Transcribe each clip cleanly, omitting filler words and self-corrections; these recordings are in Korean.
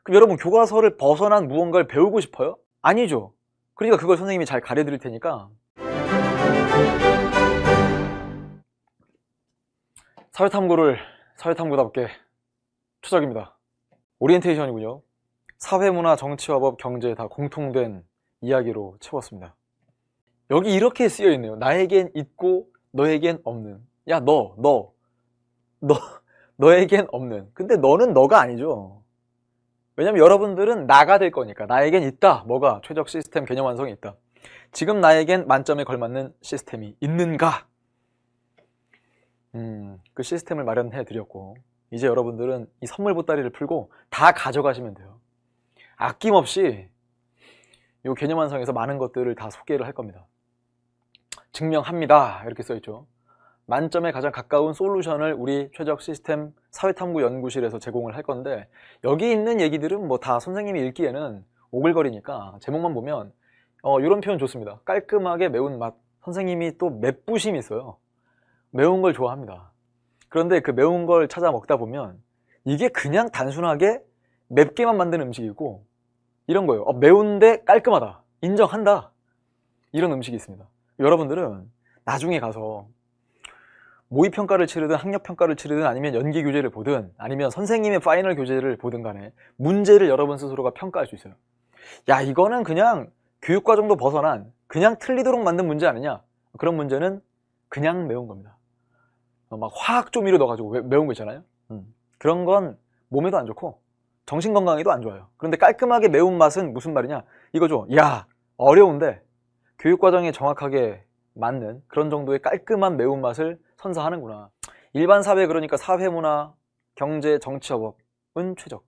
그럼 여러분 교과서를 벗어난 무언가를 배우고 싶어요? 아니죠. 그러니까 그걸 선생님이 잘 가르쳐드릴 테니까. 사회탐구를 사회탐구답게 추적입니다. 오리엔테이션이군요. 사회문화, 정치와 법, 경제 다 공통된 이야기로 채웠습니다. 여기 이렇게 쓰여있네요. 나에겐 있고 너에겐 없는. 야, 너에겐 없는. 근데 너는 너가 아니죠. 왜냐면 여러분들은 나가 될 거니까. 나에겐 있다. 뭐가? 최적 시스템 개념 완성이 있다. 지금 나에겐 만점에 걸맞는 시스템이 있는가? 그 시스템을 마련해 드렸고, 이제 여러분들은 이 선물 보따리를 풀고 다 가져가시면 돼요. 아낌없이 이 개념 완성에서 많은 것들을 다 소개를 할 겁니다. 증명합니다. 이렇게 써있죠. 만점에 가장 가까운 솔루션을 우리 최적 시스템 사회탐구 연구실에서 제공을 할 건데, 여기 있는 얘기들은 뭐 다 선생님이 읽기에는 오글거리니까 제목만 보면 이런 표현 좋습니다. 깔끔하게 매운맛. 선생님이 또 맵부심이 있어요. 매운 걸 좋아합니다. 그런데 그 매운 걸 찾아 먹다 보면 이게 그냥 단순하게 맵게만 만든 음식이고, 이런 거예요. 매운데 깔끔하다. 인정한다. 이런 음식이 있습니다. 여러분들은 나중에 가서 모의평가를 치르든 학력평가를 치르든 아니면 연기교재를 보든 아니면 선생님의 파이널 교재를 보든 간에 문제를 여러분 스스로가 평가할 수 있어요. 야, 이거는 그냥 교육과정도 벗어난 그냥 틀리도록 만든 문제 아니냐? 그런 문제는 그냥 매운 겁니다. 막 화학 조미료 넣어가지고 매운 거 있잖아요. 그런 건 몸에도 안 좋고 정신건강에도 안 좋아요. 그런데 깔끔하게 매운맛은 무슨 말이냐? 이거죠. 야, 어려운데 교육과정에 정확하게 맞는 그런 정도의 깔끔한 매운맛을 선사하는구나. 일반 사회, 그러니까 사회문화, 경제, 정치와 법은 최적.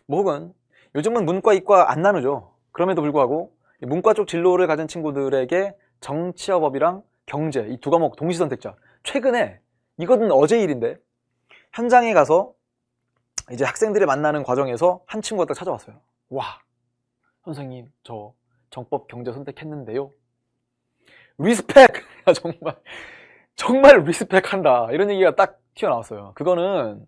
뭐 혹은 요즘은 문과, 이과 안 나누죠. 그럼에도 불구하고 문과 쪽 진로를 가진 친구들에게 정치와 법이랑 경제, 이 두 과목 동시 선택자. 최근에, 이거는 어제 일인데, 현장에 가서 이제 학생들을 만나는 과정에서 한 친구가 딱 찾아왔어요. 와, 선생님, 저 정법 경제 선택했는데요. 리스펙! 정말 리스펙한다. 이런 얘기가 딱 튀어나왔어요. 그거는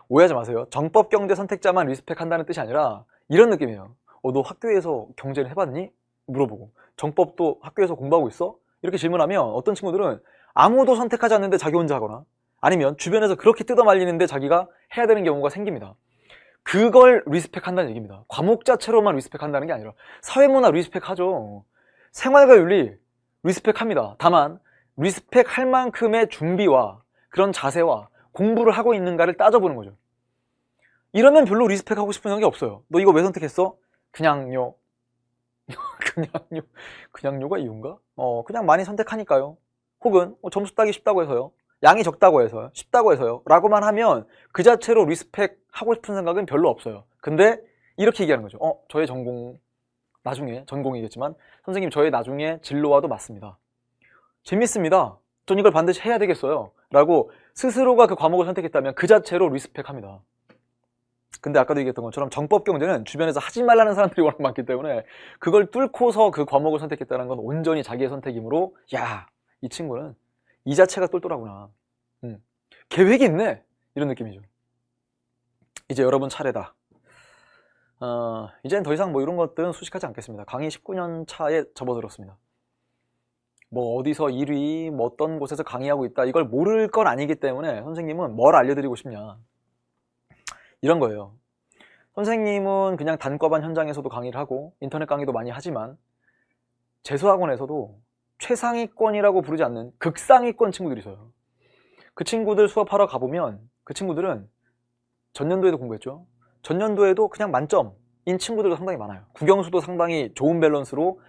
오해하지 마세요. 정법 경제 선택자만 리스펙한다는 뜻이 아니라 이런 느낌이에요. 너 학교에서 경제를 해봤니? 물어보고. 정법도 학교에서 공부하고 있어? 이렇게 질문하면 어떤 친구들은 아무도 선택하지 않는데 자기 혼자 하거나, 아니면 주변에서 그렇게 뜯어말리는데 자기가 해야 되는 경우가 생깁니다. 그걸 리스펙한다는 얘기입니다. 과목 자체로만 리스펙한다는 게 아니라 사회문화 리스펙하죠. 생활과 윤리 리스펙합니다. 다만 리스펙할 만큼의 준비와 그런 자세와 공부를 하고 있는가를 따져보는 거죠. 이러면 별로 리스펙하고 싶은 생각이 없어요. 너 이거 왜 선택했어? 그냥요. 그냥요가 이유인가? 그냥 많이 선택하니까요. 혹은 점수 따기 쉽다고 해서요. 양이 적다고 해서요. 쉽다고 해서요. 라고만 하면 그 자체로 리스펙하고 싶은 생각은 별로 없어요. 근데 이렇게 얘기하는 거죠. 저의 전공, 나중에 전공이겠지만 선생님, 저의 나중에 진로와도 맞습니다. 재밌습니다. 전 이걸 반드시 해야 되겠어요. 라고 스스로가 그 과목을 선택했다면 그 자체로 리스펙합니다. 근데 아까도 얘기했던 것처럼 정법 경제는 주변에서 하지 말라는 사람들이 워낙 많기 때문에 그걸 뚫고서 그 과목을 선택했다는 건 온전히 자기의 선택이므로, 야, 이 친구는 이 자체가 똘똘하구나. 계획이 있네. 이런 느낌이죠. 이제 여러분 차례다. 이제는 더 이상 뭐 이런 것들은 수식하지 않겠습니다. 강의 19년 차에 접어들었습니다. 뭐 어디서 1위, 뭐 어떤 곳에서 강의하고 있다, 이걸 모를 건 아니기 때문에 선생님은 뭘 알려드리고 싶냐, 이런 거예요. 선생님은 그냥 단과반 현장에서도 강의를 하고 인터넷 강의도 많이 하지만 재수학원에서도 최상위권이라고 부르지 않는 극상위권 친구들이 있어요. 그 친구들 수업하러 가보면 그 친구들은 전년도에도 공부했죠. 전년도에도 그냥 만점인 친구들도 상당히 많아요. 국영수도 상당히 좋은 밸런스로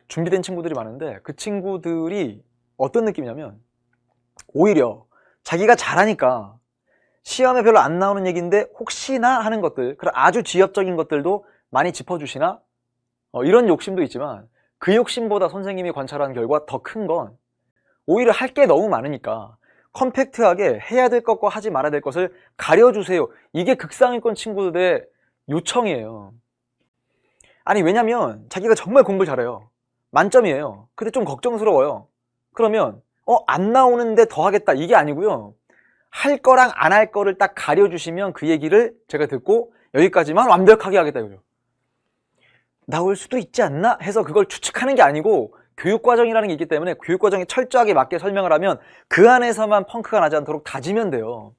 준비된 친구들이 많은데, 그 친구들이 어떤 느낌이냐면 오히려 자기가 잘하니까 시험에 별로 안 나오는 얘기인데 혹시나 하는 것들, 그런 아주 지엽적인 것들도 많이 짚어주시나, 이런 욕심도 있지만 그 욕심보다 선생님이 관찰한 결과 더 큰 건 오히려 할 게 너무 많으니까 컴팩트하게 해야 될 것과 하지 말아야 될 것을 가려주세요. 이게 극상위권 친구들의 요청이에요. 아니, 왜냐면 자기가 정말 공부를 잘해요. 만점이에요. 근데 좀 걱정스러워요. 그러면 안 나오는데 더 하겠다, 이게 아니고요. 할 거랑 안 할 거를 딱 가려주시면 그 얘기를 제가 듣고 여기까지만 완벽하게 하겠다 이거죠. 나올 수도 있지 않나 해서 그걸 추측하는 게 아니고 교육과정이라는 게 있기 때문에 교육과정에 철저하게 맞게 설명을 하면 그 안에서만 펑크가 나지 않도록 다지면 돼요.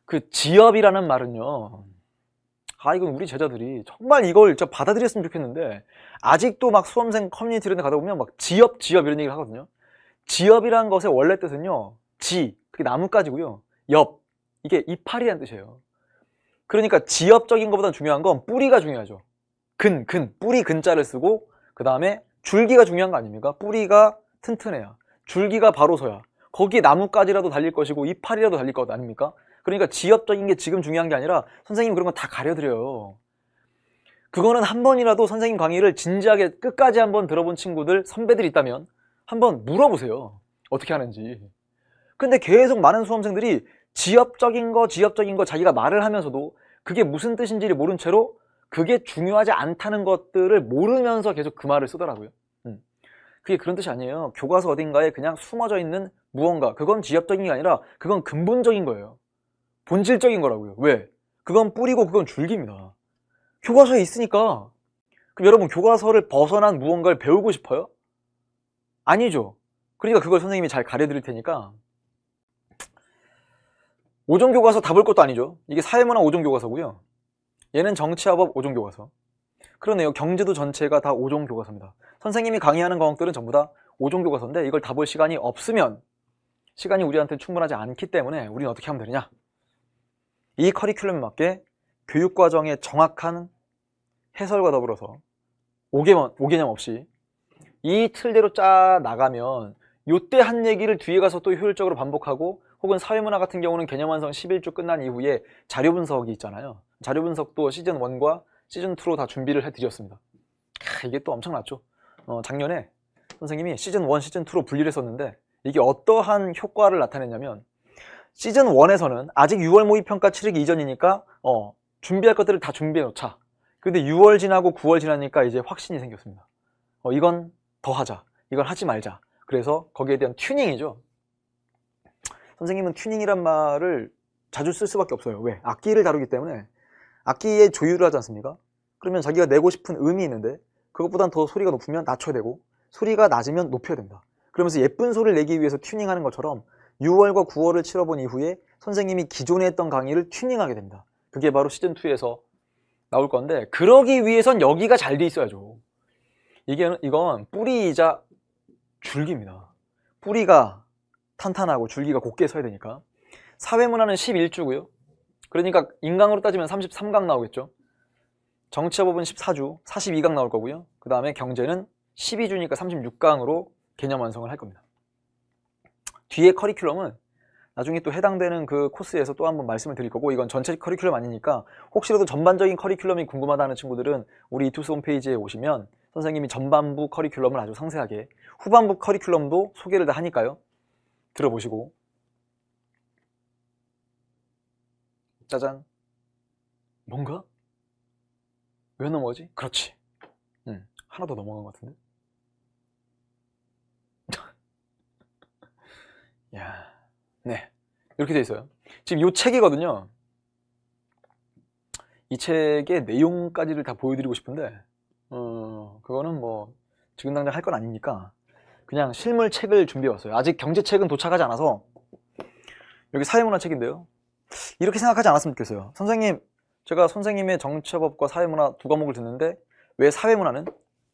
그 지엽이라는 말은요, 이건 우리 제자들이 정말 이걸 받아들였으면 좋겠는데 아직도 막 수험생 커뮤니티 이런 데 가다 보면 막 지엽 이런 얘기를 하거든요. 지엽이라는 것의 원래 뜻은요, 그게 나뭇가지고요, 엽, 이게 이파리라는 뜻이에요. 그러니까 지엽적인 것보다 중요한 건 뿌리가 중요하죠. 뿌리 근자를 쓰고 그 다음에 줄기가 중요한 거 아닙니까? 뿌리가 튼튼해야, 줄기가 바로 서야 거기에 나뭇가지라도 달릴 것이고 이파리라도 달릴 것 아닙니까? 그러니까 지엽적인 게 지금 중요한 게 아니라 선생님 그런 건 다 가려드려요. 그거는 한 번이라도 선생님 강의를 진지하게 끝까지 한번 들어본 친구들, 선배들이 있다면 한번 물어보세요. 어떻게 하는지. 근데 계속 많은 수험생들이 지엽적인 거 자기가 말을 하면서도 그게 무슨 뜻인지를 모른 채로 그게 중요하지 않다는 것들을 모르면서 계속 그 말을 쓰더라고요. 그게 그런 뜻이 아니에요. 교과서 어딘가에 그냥 숨어져 있는 무언가, 그건 지엽적인 게 아니라 그건 근본적인 거예요. 본질적인 거라고요. 왜? 그건 뿌리고 그건 줄기입니다. 교과서에 있으니까. 그럼 여러분 교과서를 벗어난 무언가를 배우고 싶어요? 아니죠. 그러니까 그걸 선생님이 잘 가려드릴 테니까. 5종 교과서 다 볼 것도 아니죠. 이게 사회문화 5종 교과서고요. 얘는 정치화법 5종 교과서. 그러네요. 경제도 전체가 다 5종 교과서입니다. 선생님이 강의하는 과목들은 전부 다 5종 교과서인데 이걸 다 볼 시간이 없으면, 시간이 우리한테 충분하지 않기 때문에 우리는 어떻게 하면 되느냐, 이 커리큘럼에 맞게 교육과정의 정확한 해설과 더불어서 오개념 없이 이 틀대로 짜 나가면 요때 한 얘기를 뒤에 가서 또 효율적으로 반복하고, 혹은 사회문화 같은 경우는 개념 완성 11주 끝난 이후에 자료 분석이 있잖아요. 자료 분석도 시즌 1과 시즌 2로 다 준비를 해드렸습니다. 이게 또 엄청났죠. 작년에 선생님이 시즌 1, 시즌 2로 분리를 했었는데 이게 어떠한 효과를 나타냈냐면, 시즌 1에서는 아직 6월 모의평가 치르기 이전이니까 준비할 것들을 다 준비해 놓자. 근데 6월 지나고 9월 지나니까 이제 확신이 생겼습니다. 이건 더 하자, 이건 하지 말자. 그래서 거기에 대한 튜닝이죠. 선생님은 튜닝이란 말을 자주 쓸 수밖에 없어요. 왜? 악기를 다루기 때문에 악기의 조율을 하지 않습니까? 그러면 자기가 내고 싶은 음이 있는데 그것보단 더 소리가 높으면 낮춰야 되고, 소리가 낮으면 높여야 된다. 그러면서 예쁜 소리를 내기 위해서 튜닝하는 것처럼 6월과 9월을 치러본 이후에 선생님이 기존에 했던 강의를 튜닝하게 됩니다. 그게 바로 시즌2에서 나올 건데, 그러기 위해선 여기가 잘 돼 있어야죠. 이건 뿌리이자 줄기입니다. 뿌리가 탄탄하고 줄기가 곱게 서야 되니까. 사회문화는 11주고요. 그러니까 인강으로 따지면 33강 나오겠죠. 정치화법은 14주, 42강 나올 거고요. 그 다음에 경제는 12주니까 36강으로 개념 완성을 할 겁니다. 뒤에 커리큘럼은 나중에 또 해당되는 그 코스에서 또 한번 말씀을 드릴 거고, 이건 전체 커리큘럼 아니니까 혹시라도 전반적인 커리큘럼이 궁금하다는 친구들은 우리 이투스 홈페이지에 오시면 선생님이 전반부 커리큘럼을 아주 상세하게, 후반부 커리큘럼도 소개를 다 하니까요. 들어보시고. 짜잔. 뭔가? 왜 넘어가지? 그렇지. 하나 더 넘어간 것 같은데? 야, 네. 이렇게 돼 있어요. 지금 이 책이거든요. 이 책의 내용까지를 다 보여드리고 싶은데, 그거는 뭐, 지금 당장 할 건 아니니까, 그냥 실물 책을 준비해 왔어요. 아직 경제책은 도착하지 않아서, 여기 사회문화 책인데요. 이렇게 생각하지 않았으면 좋겠어요. 제가 선생님의 정치화법과 사회문화 두 과목을 듣는데, 왜 사회문화는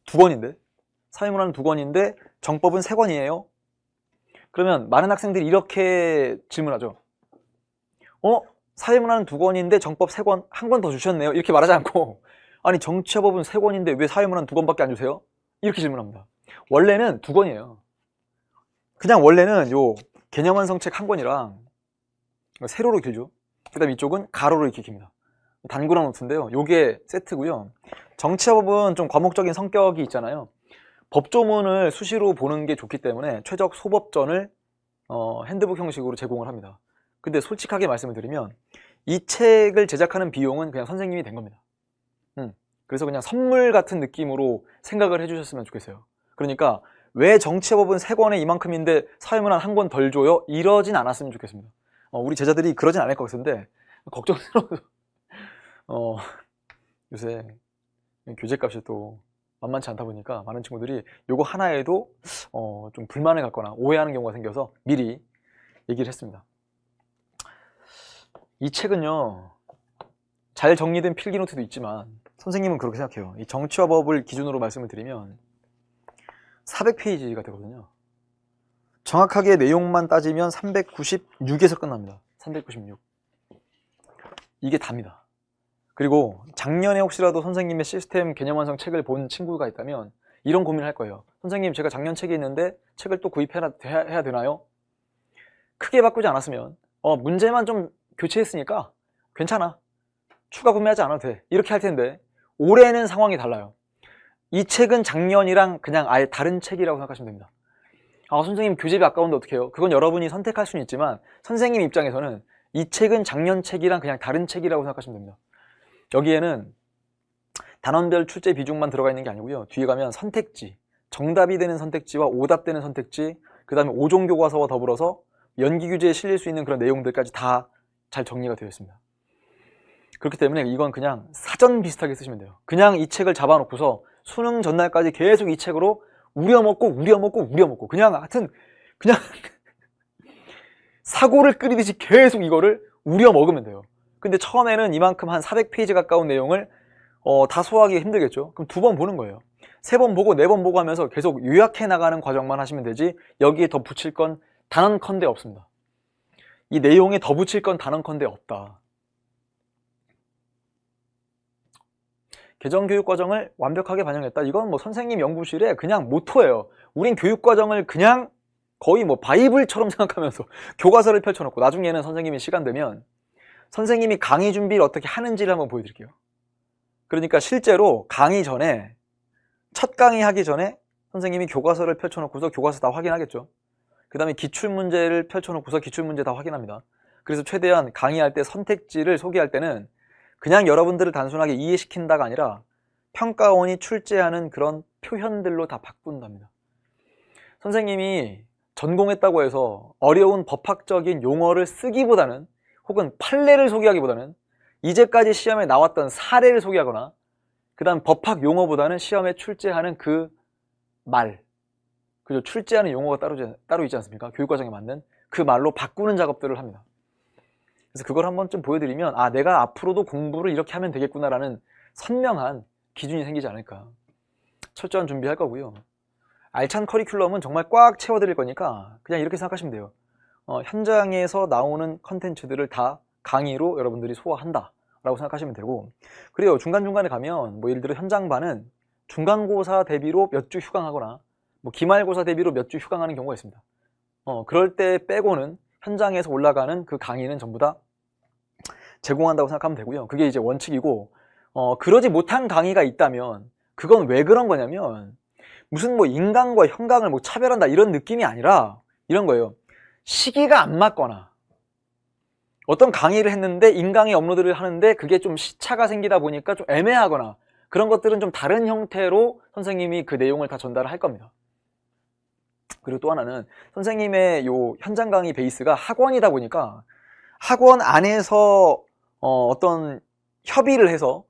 두 권인데, 사회문화는 두 권인데, 정법은 세 권이에요? 그러면 많은 학생들이 이렇게 질문하죠. 사회문화는 두 권인데 정법 세 권, 한 권 더 주셨네요. 이렇게 말하지 않고, 아니 정치화법은 세 권인데 왜 사회문화는 두 권밖에 안 주세요? 이렇게 질문합니다. 원래는 두 권이에요. 그냥 원래는 요 개념 완성책 한 권이랑 세로로 길죠. 그 다음 이쪽은 가로로 이렇게 깁니다. 단구랑 노트인데요. 요게 세트고요. 정치화법은 좀 과목적인 성격이 있잖아요. 법조문을 수시로 보는 게 좋기 때문에 최적 소법전을 핸드북 형식으로 제공을 합니다. 근데 솔직하게 말씀을 드리면 이 책을 제작하는 비용은 그냥 선생님이 된 겁니다. 그래서 그냥 선물 같은 느낌으로 생각을 해주셨으면 좋겠어요. 그러니까 왜 정치화법은 세 권에 이만큼인데 사회문화는 한 권 덜 줘요? 이러진 않았으면 좋겠습니다. 우리 제자들이 그러진 않을 것 같은데 걱정스러워서 어, 요새 교재값이 또 만만치 않다 보니까 많은 친구들이 요거 하나에도 좀 불만을 갖거나 오해하는 경우가 생겨서 미리 얘기를 했습니다. 이 책은요, 잘 정리된 필기노트도 있지만 선생님은 그렇게 생각해요. 이 정치와 법을 기준으로 말씀을 드리면 400페이지가 되거든요. 정확하게 내용만 따지면 396에서 끝납니다. 396. 이게 답니다. 그리고 작년에 혹시라도 선생님의 시스템 개념 완성 책을 본 친구가 있다면 이런 고민을 할 거예요. 선생님, 제가 작년 책이 있는데 책을 또 구입해야 되나요? 크게 바꾸지 않았으면 문제만 좀 교체했으니까 괜찮아, 추가 구매하지 않아도 돼, 이렇게 할 텐데 올해는 상황이 달라요. 이 책은 작년이랑 그냥 아예 다른 책이라고 생각하시면 됩니다. 선생님, 교재비 아까운데 어떡해요? 그건 여러분이 선택할 수는 있지만 선생님 입장에서는 이 책은 작년 책이랑 그냥 다른 책이라고 생각하시면 됩니다. 여기에는 단원별 출제 비중만 들어가 있는 게 아니고요, 뒤에 가면 선택지, 정답이 되는 선택지와 오답되는 선택지, 그 다음에 5종 교과서와 더불어서 연기 규제에 실릴 수 있는 그런 내용들까지 다 잘 정리가 되어 있습니다. 그렇기 때문에 이건 그냥 사전 비슷하게 쓰시면 돼요. 그냥 이 책을 잡아놓고서 수능 전날까지 계속 이 책으로 우려먹고 그냥 하여튼 그냥 사고를 끓이듯이 계속 이거를 우려먹으면 돼요. 근데 처음에는 이만큼 한 400페이지 가까운 내용을 다 소화하기 힘들겠죠. 그럼 2번 보는 거예요. 3번 보고 4번 보고 하면서 계속 요약해 나가는 과정만 하시면 되지 여기에 더 붙일 건 단언컨대 없습니다. 이 내용에 더 붙일 건 단언컨대 없다. 개정교육과정을 완벽하게 반영했다. 이건 뭐 선생님 연구실에 그냥 모토예요. 우린 교육과정을 그냥 거의 뭐 바이블처럼 생각하면서 교과서를 펼쳐놓고, 나중에는 선생님이 시간 되면 선생님이 강의 준비를 어떻게 하는지를 한번 보여드릴게요. 그러니까 실제로 강의 전에, 첫 강의 하기 전에 선생님이 교과서를 펼쳐놓고서 교과서 다 확인하겠죠. 그 다음에 기출문제를 펼쳐놓고서 기출문제 다 확인합니다. 그래서 최대한 강의할 때 선택지를 소개할 때는 그냥 여러분들을 단순하게 이해시킨다가 아니라 평가원이 출제하는 그런 표현들로 다 바꾼답니다. 선생님이 전공했다고 해서 어려운 법학적인 용어를 쓰기보다는, 혹은 판례를 소개하기보다는 이제까지 시험에 나왔던 사례를 소개하거나, 그 다음 법학 용어보다는 시험에 출제하는 그 말, 그죠? 출제하는 용어가 따로 있지 않습니까? 교육과정에 맞는 그 말로 바꾸는 작업들을 합니다. 그래서 그걸 한번 좀 보여드리면 내가 앞으로도 공부를 이렇게 하면 되겠구나라는 선명한 기준이 생기지 않을까. 철저한 준비할 거고요. 알찬 커리큘럼은 정말 꽉 채워드릴 거니까 그냥 이렇게 생각하시면 돼요. 현장에서 나오는 컨텐츠들을 다 강의로 여러분들이 소화한다 라고 생각하시면 되고, 그래요. 중간중간에 가면 뭐 예를 들어 현장반은 중간고사 대비로 몇 주 휴강하거나 뭐 기말고사 대비로 몇 주 휴강하는 경우가 있습니다. 그럴 때 빼고는 현장에서 올라가는 그 강의는 전부 다 제공한다고 생각하면 되고요. 그게 이제 원칙이고, 그러지 못한 강의가 있다면 그건 왜 그런 거냐면 무슨 뭐 인강과 형강을 뭐 차별한다 이런 느낌이 아니라 이런 거예요. 시기가 안 맞거나, 어떤 강의를 했는데 인강에 업로드를 하는데 그게 좀 시차가 생기다 보니까 좀 애매하거나, 그런 것들은 좀 다른 형태로 선생님이 그 내용을 다 전달을 할 겁니다. 그리고 또 하나는 선생님의 요 현장 강의 베이스가 학원이다 보니까 학원 안에서 어떤 협의를 해서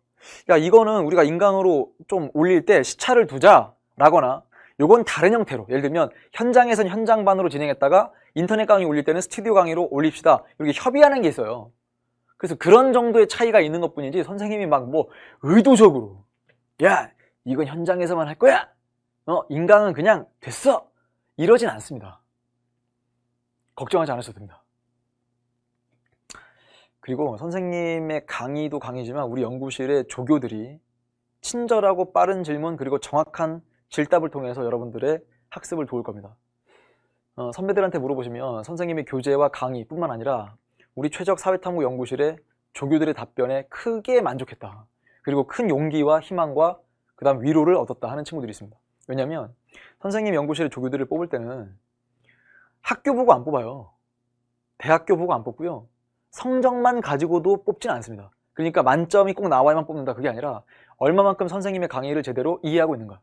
야, 이거는 우리가 인강으로 좀 올릴 때 시차를 두자 라거나, 요건 다른 형태로, 예를 들면 현장에선 현장반으로 진행했다가 인터넷 강의 올릴 때는 스튜디오 강의로 올립시다, 이렇게 협의하는 게 있어요. 그래서 그런 정도의 차이가 있는 것 뿐이지 선생님이 막 뭐 의도적으로 야, 이건 현장에서만 할 거야, 인강은 그냥 됐어, 이러진 않습니다. 걱정하지 않으셔도 됩니다. 그리고 선생님의 강의도 강의지만 우리 연구실의 조교들이 친절하고 빠른 질문, 그리고 정확한 질답을 통해서 여러분들의 학습을 도울 겁니다. 선배들한테 물어보시면 선생님의 교재와 강의 뿐만 아니라 우리 최적 사회탐구 연구실의 조교들의 답변에 크게 만족했다, 그리고 큰 용기와 희망과 그 다음 위로를 얻었다 하는 친구들이 있습니다. 왜냐하면 선생님 연구실의 조교들을 뽑을 때는 학교 보고 안 뽑아요. 대학교 보고 안 뽑고요, 성적만 가지고도 뽑지는 않습니다. 그러니까 만점이 꼭 나와야만 뽑는다, 그게 아니라 얼마만큼 선생님의 강의를 제대로 이해하고 있는가,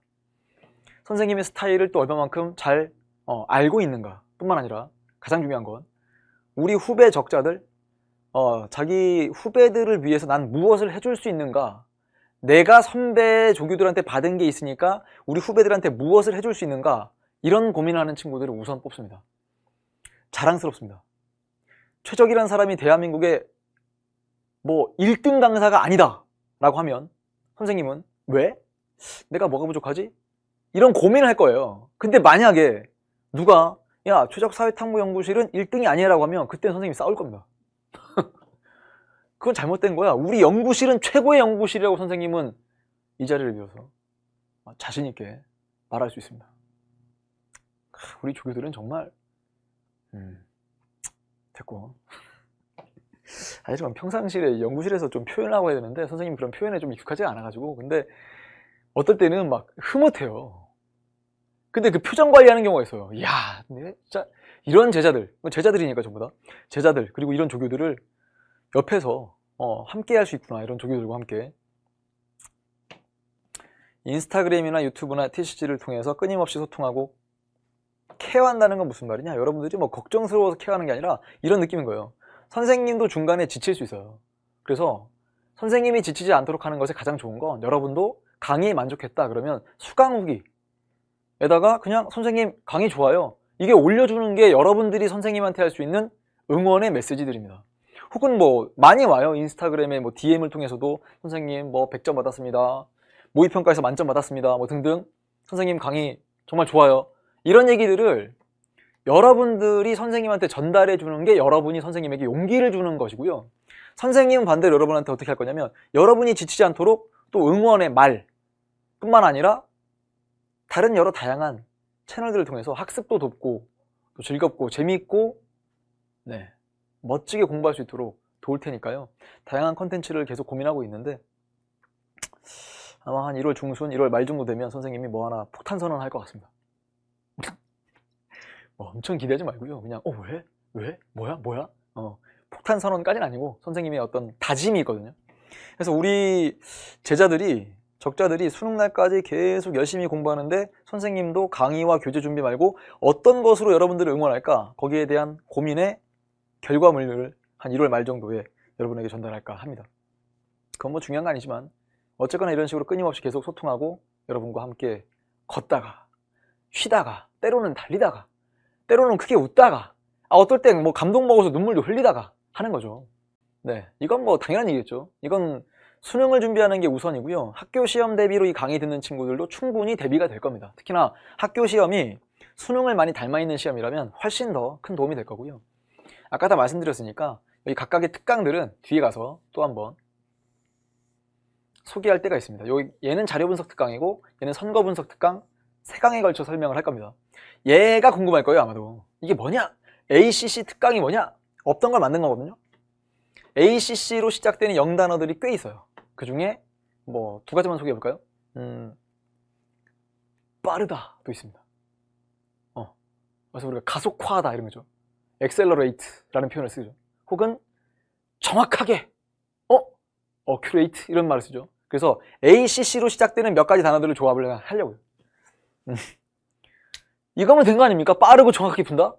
선생님의 스타일을 또 얼마만큼 잘 알고 있는가 뿐만 아니라 가장 중요한 건 우리 후배 적자들, 자기 후배들을 위해서 난 무엇을 해줄 수 있는가? 내가 선배 조교들한테 받은 게 있으니까 우리 후배들한테 무엇을 해줄 수 있는가? 이런 고민을 하는 친구들을 우선 뽑습니다. 자랑스럽습니다. 최적이라는 사람이 대한민국의 뭐 1등 강사가 아니다 라고 하면 선생님은 왜? 내가 뭐가 부족하지? 이런 고민을 할 거예요. 근데 만약에 누가 야 최적사회탐구연구실은 1등이 아니라고 하면 그때는 선생님이 싸울 겁니다. 그건 잘못된 거야. 우리 연구실은 최고의 연구실이라고 선생님은 이 자리를 빌어서 자신 있게 말할 수 있습니다. 우리 조교들은 정말 됐고 하지만 평상시에 연구실에서 좀 표현하고 해야 되는데 선생님 그런 표현에 좀 익숙하지 않아가지고 근데 어떨 때는 막 흐뭇해요. 근데 그 표정 관리하는 경우가 있어요. 이야 진짜 이런 제자들이니까 전부 다 제자들 그리고 이런 조교들을 옆에서 함께 할 수 있구나. 이런 조교들과 함께 인스타그램이나 유튜브나 TCG를 통해서 끊임없이 소통하고 케어한다는 건 무슨 말이냐? 여러분들이 뭐 걱정스러워서 케어하는 게 아니라 이런 느낌인 거예요. 선생님도 중간에 지칠 수 있어요. 그래서 선생님이 지치지 않도록 하는 것에 가장 좋은 건 여러분도 강의에 만족했다 그러면 수강 후기에다가 그냥 선생님 강의 좋아요. 이게 올려주는 게 여러분들이 선생님한테 할 수 있는 응원의 메시지들입니다. 혹은 뭐 많이 와요. 인스타그램에 뭐 DM을 통해서도 선생님 뭐 100점 받았습니다. 모의평가에서 만점 받았습니다. 뭐 등등. 선생님 강의 정말 좋아요. 이런 얘기들을 여러분들이 선생님한테 전달해 주는 게 여러분이 선생님에게 용기를 주는 것이고요. 선생님은 반대로 여러분한테 어떻게 할 거냐면 여러분이 지치지 않도록 또 응원의 말 뿐만 아니라 다른 여러 다양한 채널들을 통해서 학습도 돕고 또 즐겁고 재미있고 멋지게 공부할 수 있도록 도울 테니까요. 다양한 컨텐츠를 계속 고민하고 있는데 아마 한 1월 중순, 1월 말 정도 되면 선생님이 뭐 하나 폭탄 선언할 것 같습니다. 엄청 기대하지 말고요. 그냥 왜? 뭐야? 폭탄 선언까지는 아니고 선생님의 어떤 다짐이 있거든요. 그래서 우리 제자들이 적자들이 수능날까지 계속 열심히 공부하는데 선생님도 강의와 교재 준비 말고 어떤 것으로 여러분들을 응원할까? 거기에 대한 고민의 결과물을 한 1월 말 정도에 여러분에게 전달할까 합니다. 그건 뭐 중요한 거 아니지만 어쨌거나 이런 식으로 끊임없이 계속 소통하고 여러분과 함께 걷다가 쉬다가 때로는 달리다가 때로는 크게 웃다가 어떨 땐 뭐 감동 먹어서 눈물도 흘리다가 하는 거죠. 이건 뭐 당연한 얘기겠죠. 이건 수능을 준비하는 게 우선이고요. 학교 시험 대비로 이 강의 듣는 친구들도 충분히 대비가 될 겁니다. 특히나 학교 시험이 수능을 많이 닮아 있는 시험이라면 훨씬 더 큰 도움이 될 거고요. 아까 다 말씀드렸으니까 여기 각각의 특강들은 뒤에 가서 또 한번 소개할 때가 있습니다. 얘는 자료 분석 특강이고 얘는 선거 분석 특강 3강에 걸쳐 설명을 할 겁니다. 얘가 궁금할 거예요 아마도. 이게 뭐냐? ACC 특강이 뭐냐? 없던 걸 만든 거거든요. ACC로 시작되는 영단어들이 꽤 있어요. 그 중에 뭐 2가지만 소개해 볼까요? 빠르다도 있습니다. 그래서 우리가 가속화하다 이런 거죠. accelerate라는 표현을 쓰죠. 혹은 정확하게 accurate 이런 말을 쓰죠. 그래서 ACC로 시작되는 몇 가지 단어들을 조합을 하려고요. 이거면 된 거 아닙니까? 빠르고 정확하게 푼다?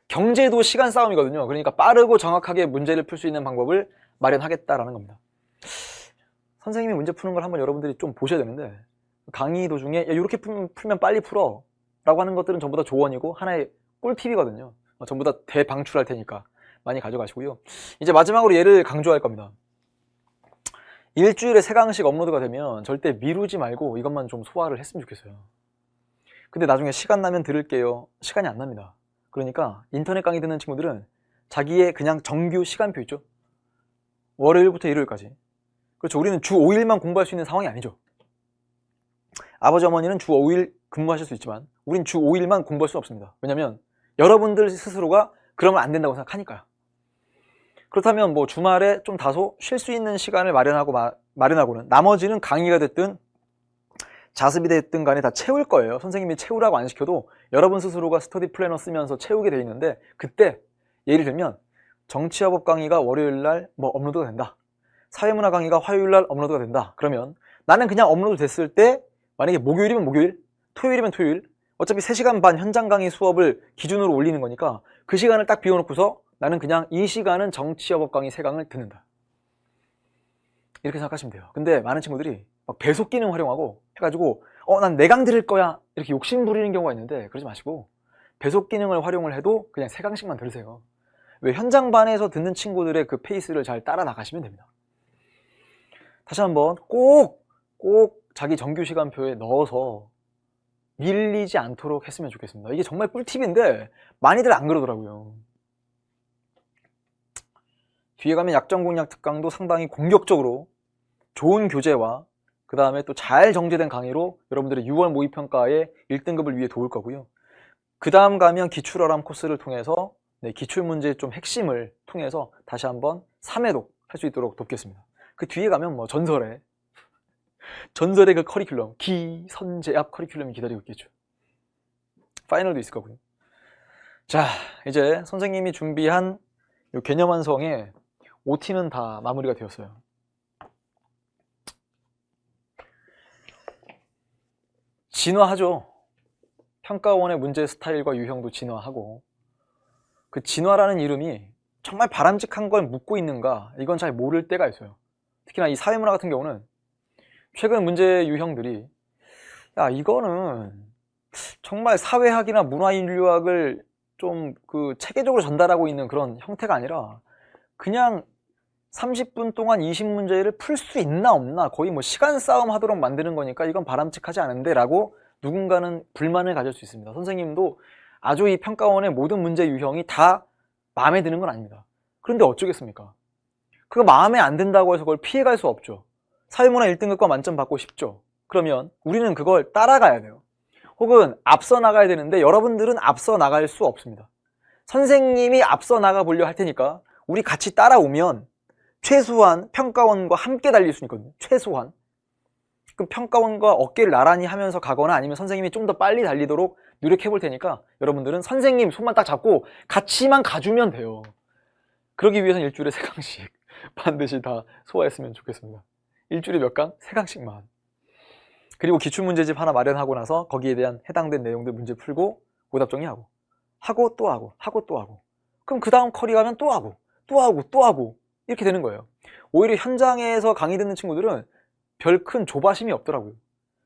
경제도 시간 싸움이거든요. 그러니까 빠르고 정확하게 문제를 풀 수 있는 방법을 마련하겠다라는 겁니다. 선생님이 문제 푸는 걸 한번 여러분들이 좀 보셔야 되는데 강의 도중에 야, 이렇게 풀면 빨리 풀어 라고 하는 것들은 전부 다 조언이고 하나의 꿀팁이거든요. 전부 다 대방출할 테니까 많이 가져가시고요. 이제 마지막으로 얘를 강조할 겁니다. 일주일에 3강씩 업로드가 되면 절대 미루지 말고 이것만 좀 소화를 했으면 좋겠어요. 근데 나중에 시간 나면 들을게요. 시간이 안 납니다. 그러니까 인터넷 강의 듣는 친구들은 자기의 그냥 정규 시간표 있죠. 월요일부터 일요일까지. 그렇죠. 우리는 주 5일만 공부할 수 있는 상황이 아니죠. 아버지 어머니는 주 5일 근무하실 수 있지만 우린 주 5일만 공부할 수는 없습니다. 왜냐면 여러분들 스스로가 그러면 안 된다고 생각하니까요. 그렇다면 뭐 주말에 좀 다소 쉴 수 있는 시간을 마련하고는 나머지는 강의가 됐든 자습이 됐든 간에 다 채울 거예요. 선생님이 채우라고 안 시켜도 여러분 스스로가 스터디 플래너 쓰면서 채우게 돼 있는데 그때 예를 들면 정치화법 강의가 월요일날 뭐 업로드가 된다. 사회문화 강의가 화요일날 업로드가 된다. 그러면 나는 그냥 업로드 됐을 때 만약에 목요일이면 목요일, 토요일이면 토요일 어차피 3시간 반 현장 강의 수업을 기준으로 올리는 거니까 그 시간을 딱 비워놓고서 나는 그냥 이 시간은 정치여법 강의 3강을 듣는다. 이렇게 생각하시면 돼요. 근데 많은 친구들이 막 배속 기능 활용하고 해가지고 난 4강 들을 거야 이렇게 욕심 부리는 경우가 있는데, 그러지 마시고 배속 기능을 활용을 해도 그냥 3강씩만 들으세요. 왜? 현장반에서 듣는 친구들의 그 페이스를 잘 따라 나가시면 됩니다. 다시 한번 꼭 자기 정규 시간표에 넣어서 밀리지 않도록 했으면 좋겠습니다. 이게 정말 꿀팁인데 많이들 안 그러더라고요. 뒤에 가면 약정공략 특강도 상당히 공격적으로 좋은 교재와 그 다음에 또 잘 정제된 강의로 여러분들의 6월 모의평가에 1등급을 위해 도울 거고요. 그 다음 가면 기출어람 코스를 통해서 기출문제의 좀 핵심을 통해서 다시 한번 3회독 할 수 있도록 돕겠습니다. 그 뒤에 가면 뭐 전설의 그 커리큘럼, 기선제압 커리큘럼이 기다리고 있겠죠. 파이널도 있을 거고요. 자, 이제 선생님이 준비한 이 개념 완성의 OT는 다 마무리가 되었어요. 진화하죠. 평가원의 문제 스타일과 유형도 진화하고, 그 진화라는 이름이 정말 바람직한 걸 묻고 있는가, 이건 잘 모를 때가 있어요. 특히나 이 사회문화 같은 경우는 최근 문제 유형들이 이거는 정말 사회학이나 문화인류학을 좀 그 체계적으로 전달하고 있는 그런 형태가 아니라 그냥 30분 동안 20문제를 풀 수 있나 없나 거의 뭐 시간 싸움 하도록 만드는 거니까 이건 바람직하지 않은데 라고 누군가는 불만을 가질 수 있습니다. 선생님도 아주 이 평가원의 모든 문제 유형이 다 마음에 드는 건 아닙니다. 그런데 어쩌겠습니까? 그거 마음에 안 든다고 해서 그걸 피해갈 수 없죠. 사회문화 1등급과 만점 받고 싶죠. 그러면 우리는 그걸 따라가야 돼요. 혹은 앞서 나가야 되는데 여러분들은 앞서 나갈 수 없습니다. 선생님이 앞서 나가 보려 할 테니까 우리 같이 따라오면 최소한 평가원과 함께 달릴 수 있거든요. 최소한. 그럼 평가원과 어깨를 나란히 하면서 가거나 아니면 선생님이 좀 더 빨리 달리도록 노력해 볼 테니까 여러분들은 선생님 손만 딱 잡고 같이만 가주면 돼요. 그러기 위해서는 일주일에 3강씩 반드시 다 소화했으면 좋겠습니다. 일주일에 몇 강? 3강씩만. 그리고 기출문제집 하나 마련하고 나서 거기에 대한 해당된 내용들 문제 풀고 오답 정리하고 하고 또 하고 하고 또 하고, 그럼 그 다음 커리 가면 또 하고 또 하고 또 하고 이렇게 되는 거예요. 오히려 현장에서 강의 듣는 친구들은 별 큰 조바심이 없더라고요.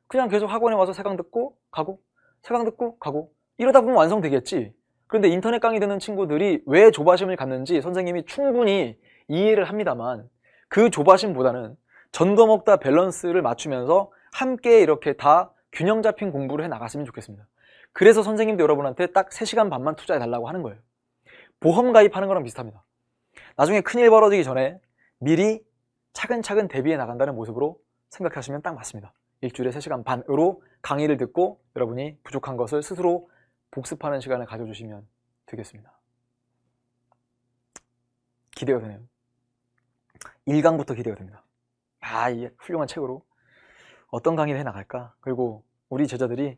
그냥 계속 학원에 와서 3강 듣고 가고 3강 듣고 가고 이러다 보면 완성되겠지. 그런데 인터넷 강의 듣는 친구들이 왜 조바심을 갖는지 선생님이 충분히 이해를 합니다만, 그 조바심보다는 전거 먹다 밸런스를 맞추면서 함께 이렇게 다 균형 잡힌 공부를 해 나갔으면 좋겠습니다. 그래서 선생님도 여러분한테 딱 3시간 반만 투자해 달라고 하는 거예요. 보험 가입하는 거랑 비슷합니다. 나중에 큰일 벌어지기 전에 미리 차근차근 대비해 나간다는 모습으로 생각하시면 딱 맞습니다. 일주일에 3시간 반으로 강의를 듣고 여러분이 부족한 것을 스스로 복습하는 시간을 가져주시면 되겠습니다. 기대가 되네요. 1강부터 기대가 됩니다. 이 훌륭한 책으로 어떤 강의를 해나갈까? 그리고 우리 제자들이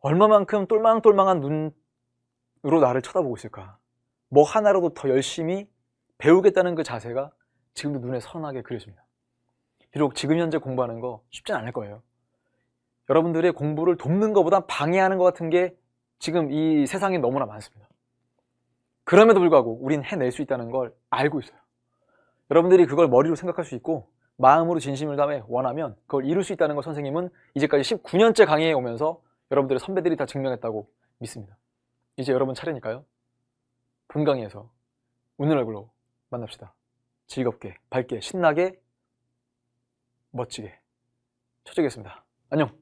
얼마만큼 똘망똘망한 눈으로 나를 쳐다보고 있을까? 뭐 하나라도 더 열심히 배우겠다는 그 자세가 지금도 눈에 선하게 그려집니다. 비록 지금 현재 공부하는 거 쉽진 않을 거예요. 여러분들의 공부를 돕는 것보다 방해하는 것 같은 게 지금 이 세상에 너무나 많습니다. 그럼에도 불구하고 우린 해낼 수 있다는 걸 알고 있어요. 여러분들이 그걸 머리로 생각할 수 있고 마음으로 진심을 다해 원하면 그걸 이룰 수 있다는 걸 선생님은 이제까지 19년째 강의해 오면서 여러분들의 선배들이 다 증명했다고 믿습니다. 이제 여러분 차례니까요. 본 강의에서 웃는 얼굴로 만납시다. 즐겁게, 밝게, 신나게, 멋지게 쳐주겠습니다. 안녕.